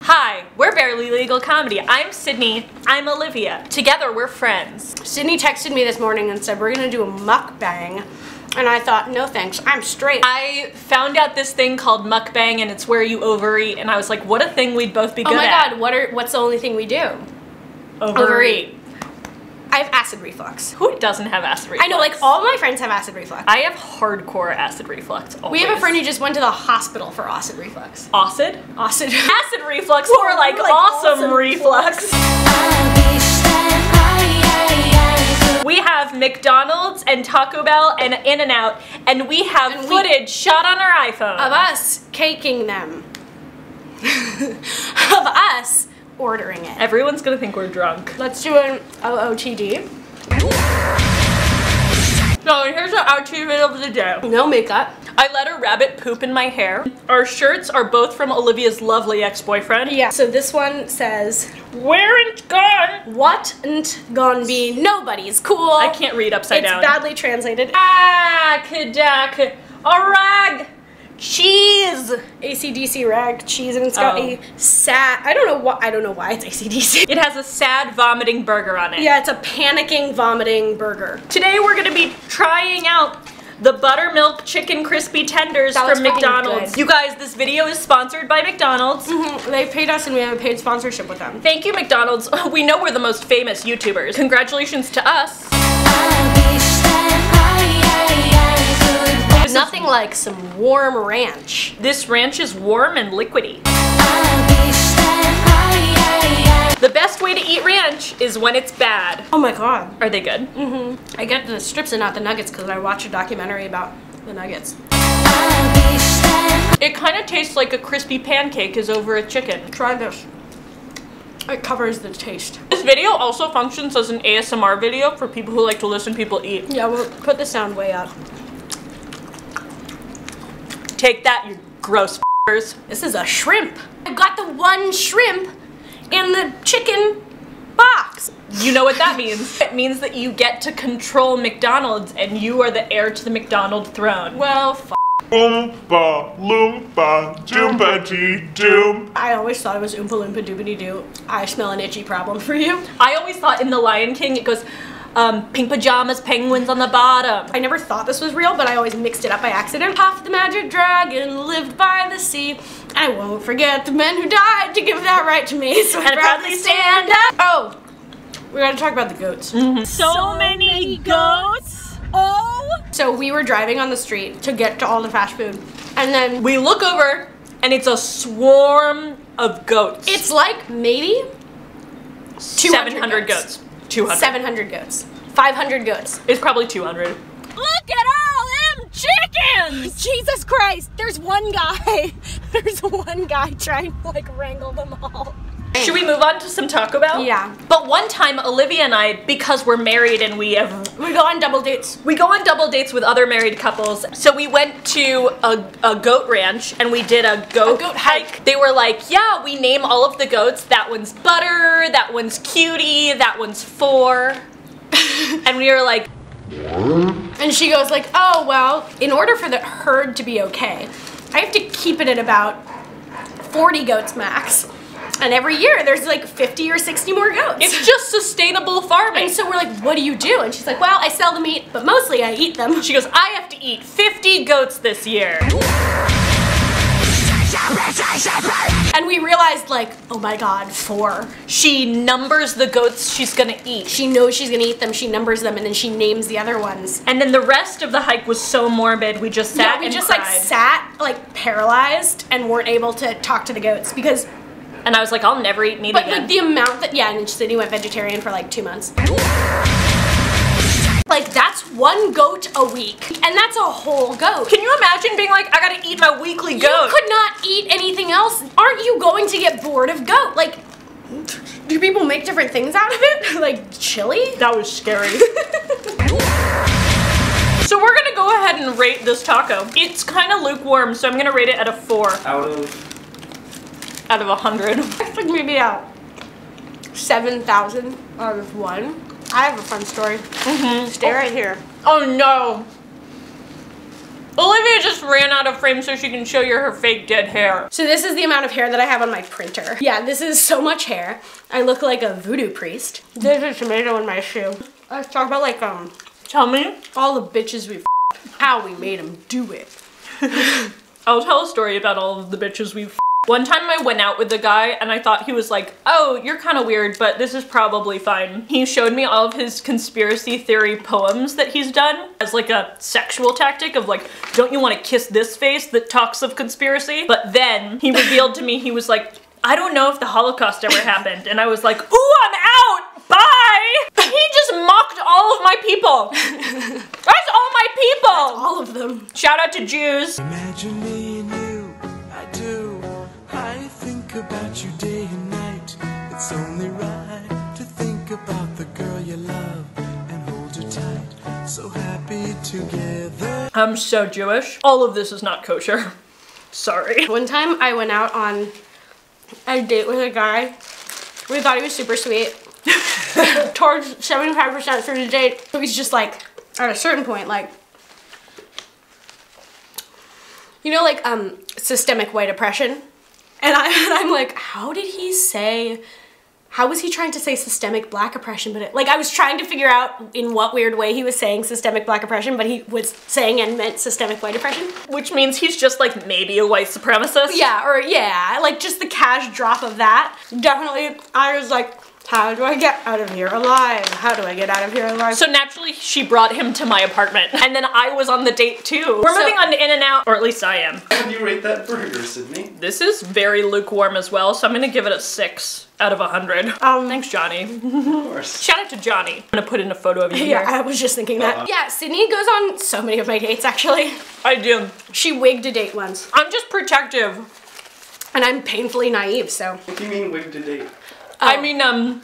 Hi, we're Barely Legal Comedy. I'm Sydney. I'm Olivia. Together, we're friends. Sydney texted me this morning and said, we're gonna do a mukbang. And I thought, no thanks, I'm straight. I found out this thing called mukbang and it's where you overeat, and I was like, what a thing we'd both be good at. Oh my god, what's the only thing we do? Overeat. I have acid reflux. Who doesn't have acid reflux? I know, like all my friends have acid reflux. I have hardcore acid reflux. Always. We have a friend who just went to the hospital for acid reflux. Acid? Acid. Acid reflux, or like awesome reflux. We have McDonald's and Taco Bell and In-N-Out, and we have footage shot on our iPhone. Of us caking them. Of us ordering it. Everyone's gonna think we're drunk. Let's do an OOTD. So here's our outfit of the day. No makeup. I let a rabbit poop in my hair. Our shirts are both from Olivia's lovely ex-boyfriend. Yeah, so this one says, "Weren't gone. What'n't gonna be nobody's cool." I can't read upside down. It's badly translated. Kadak, a rag, cheese. AC/DC rag cheese, and it's got a sad, I don't know why it's AC/DC. It has a sad vomiting burger on it. Yeah, it's a panicking vomiting burger. Today we're gonna be trying out the buttermilk chicken crispy tenders from McDonald's. Good. You guys, this video is sponsored by McDonald's. They paid us and we have a paid sponsorship with them. Thank you, McDonald's. We know we're the most famous YouTubers. Congratulations to us. Nothing like some warm ranch. This ranch is warm and liquidy. The best way to eat ranch is when it's bad. Oh my god. Are they good? I get the strips and not the nuggets because I watched a documentary about the nuggets. It kind of tastes like a crispy pancake is over a chicken. Try this. It covers the taste. This video also functions as an ASMR video for people who like to listen to people eat. Yeah, we'll put the sound way up. Take that, you gross f***ers. This is a shrimp. I got the one shrimp in the chicken box. You know what that means. It means that you get to control McDonald's and you are the heir to the McDonald throne. Well, f***. Oompa Loompa Doompa Dee Doom. I always thought it was Oompa Loompa Doobity Doo. I smell an itchy problem for you. I always thought in The Lion King it goes, pink pajamas, penguins on the bottom. I never thought this was real, but I always mixed it up by accident. Puff the magic dragon lived by the sea. I won't forget the men who died to give that right to me, so I proudly stand up. Oh, we gotta talk about the goats. So many goats. Oh. So we were driving on the street to get to all the fast food, and then we look over and it's a swarm of goats. It's like maybe 700 goats. 200. 700 goats. 500 goats. It's probably 200. Look at all them chickens! Jesus Christ, there's one guy. There's one guy trying to like wrangle them all. Should we move on to some Taco Bell? Yeah. But one time, Olivia and I, because we're married and we go on double dates. We go on double dates with other married couples. So we went to a goat ranch and we did a goat hike. They were like, yeah, we name all of the goats. That one's Butter, that one's Cutie, that one's Four. And we were like, and she goes like, oh, well, in order for the herd to be okay, I have to keep it at about 40 goats max. And every year there's like 50 or 60 more goats. It's just sustainable farming. And so we're like, what do you do? And she's like, well, I sell the meat, but mostly I eat them. She goes, I have to eat 50 goats this year. And we realized like, oh my god, 4. She numbers the goats she's gonna eat. She knows she's gonna eat them, she numbers them, and then she names the other ones. And then the rest of the hike was so morbid, we just sat and cried. like sat like paralyzed and weren't able to talk to the goats because. And I was like, I'll never eat meat again. But like the amount that, yeah, and Sydney went vegetarian for like 2 months. Like that's 1 goat a week, and that's a whole goat. Can you imagine being like, I gotta eat my weekly goat? You could not eat anything else. Aren't you going to get bored of goat? Like, do people make different things out of it? Like chili? That was scary. So we're gonna go ahead and rate this taco. It's kind of lukewarm, so I'm gonna rate it at a 4. Out of 100. It's like maybe a 7,000 out of 1. I have a fun story. Stay right here. Oh no. Olivia just ran out of frame so she can show you her fake dead hair. So this is the amount of hair that I have on my printer. Yeah, this is so much hair. I look like a voodoo priest. There's a tomato in my shoe. Let's talk about like, Tell me. all the bitches we how we made them do it. I'll tell a story about all of the bitches we've One time I went out with a guy and I thought he was like, oh, you're kind of weird, but this is probably fine. He showed me all of his conspiracy theory poems that he's done as like a sexual tactic of like, don't you want to kiss this face that talks of conspiracy? But then he revealed to me, he was like, I don't know if the Holocaust ever happened. And I was like, ooh, I'm out, bye! He just mocked all of my people. That's all my people. That's all of them. Shout out to Jews. Imagine me and you, I do. I think about you day and night. It's only right to think about the girl you love and hold her tight. So happy together. I'm so Jewish. All of this is not kosher. Sorry. One time I went out on a date with a guy. We thought he was super sweet. Towards 75% through the date, so he's just like, at a certain point, like, you know, like, systemic white oppression? And I'm like, how did he say, how was he trying to say systemic black oppression? But like, I was trying to figure out in what weird way he was saying systemic black oppression, but he was saying and meant systemic white oppression. Which means he's just like maybe a white supremacist? Yeah, or yeah, like just the cash drop of that. Definitely, I was like, how do I get out of here alive? How do I get out of here alive? So naturally, she brought him to my apartment. And then I was on the date too. We're moving on to In-N-Out, or at least I am. How do you rate that burger, Sydney? This is very lukewarm as well, so I'm gonna give it a 6 out of 100. Thanks, Johnny. Of course. Shout out to Johnny. I'm gonna put in a photo of you Yeah, here. I was just thinking that. Yeah, Sydney goes on so many of my dates, actually. I do. She wigged a date once. I'm just protective. And I'm painfully naive, so. What do you mean wig to date? I mean,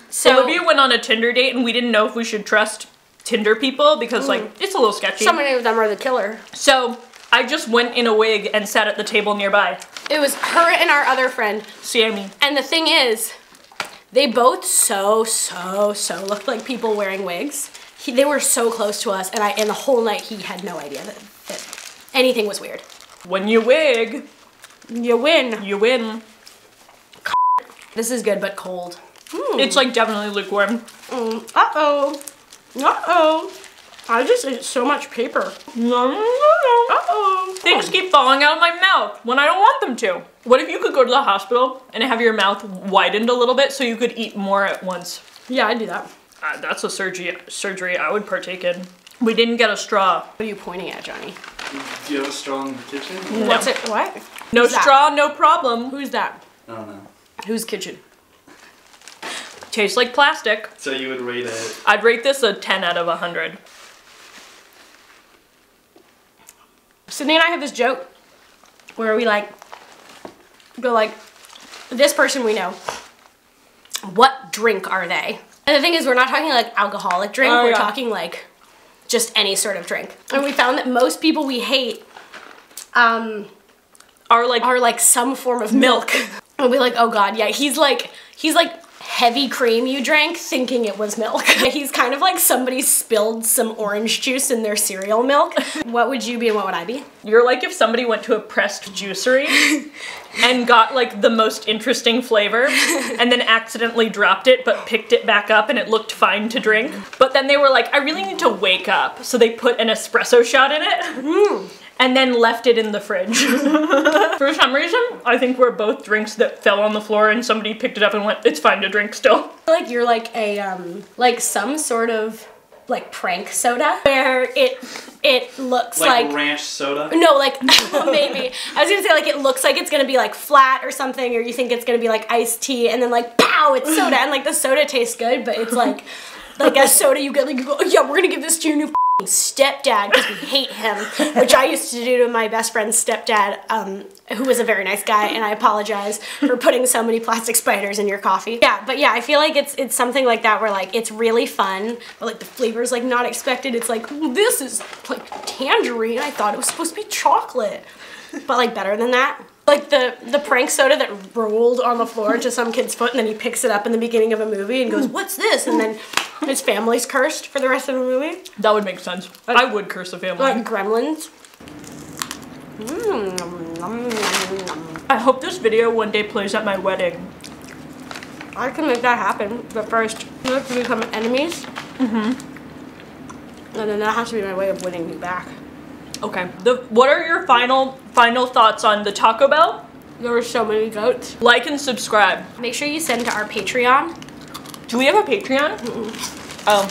so- Olivia went on a Tinder date and we didn't know if we should trust Tinder people because like, it's a little sketchy. So many of them are the killer. So I just went in a wig and sat at the table nearby. It was her and our other friend. Sammy. And the thing is, they both so looked like people wearing wigs. They were so close to us, and the whole night he had no idea that anything was weird. When you wig, You win. you win. This is good, but cold. It's like definitely lukewarm. Uh-oh. Uh-oh. I just ate so much paper. Uh-oh. Things keep falling out of my mouth when I don't want them to. What if you could go to the hospital and have your mouth widened a little bit so you could eat more at once? Yeah, I'd do that. That's a surgery I would partake in. We didn't get a straw. What are you pointing at, Johnny? Do you have a straw in the kitchen? No. What's it? What? No Who's that? straw, no problem. Who's that? I don't know. Whose kitchen? Tastes like plastic. So you would rate it. I'd rate this a 10 out of 100. Sydney and I have this joke where we like go like, this person we know, what drink are they? And the thing is, we're not talking like alcoholic drink, Oh, we're yeah. talking like just any sort of drink. And we found that most people we hate Are like are like some form of milk. And we're like, oh god, yeah, he's like heavy cream you drank thinking it was milk. He's kind of like somebody spilled some orange juice in their cereal milk. What would you be and what would I be? You're like if somebody went to a pressed juicery and got like the most interesting flavor and then accidentally dropped it but picked it back up and it looked fine to drink. But then they were like, I really need to wake up. So they put an espresso shot in it and then left it in the fridge. For some reason, I think we're both drinks that fell on the floor and somebody picked it up and went, it's fine to drink still. I feel like you're like a like some sort of like prank soda where it looks like ranch soda? no, like maybe I was gonna say like it looks like it's gonna be like flat or something, or you think it's gonna be like iced tea and then like pow, it's soda, and like the soda tastes good, but it's like a soda you get like you go, oh, yeah, we're gonna give this to your new stepdad because we hate him, which I used to do to my best friend's stepdad, who was a very nice guy, and I apologize for putting so many plastic spiders in your coffee. Yeah, but yeah, I feel like it's something like that where like it's really fun, but like the flavor's like not expected. It's like, this is like tangerine. I thought it was supposed to be chocolate, but like better than that. Like the prank soda that rolled on the floor to some kid's foot and then he picks it up in the beginning of a movie and goes, what's this? And then his family's cursed for the rest of the movie. That would make sense. I would curse a family. Like Gremlins. I hope this video one day plays at my wedding. I can make that happen, but first we have to become enemies. And then that has to be my way of winning you back. Okay. What are your final thoughts on the Taco Bell? There were so many goats. Like and subscribe. Make sure you send to our Patreon. Do we have a Patreon? Oh.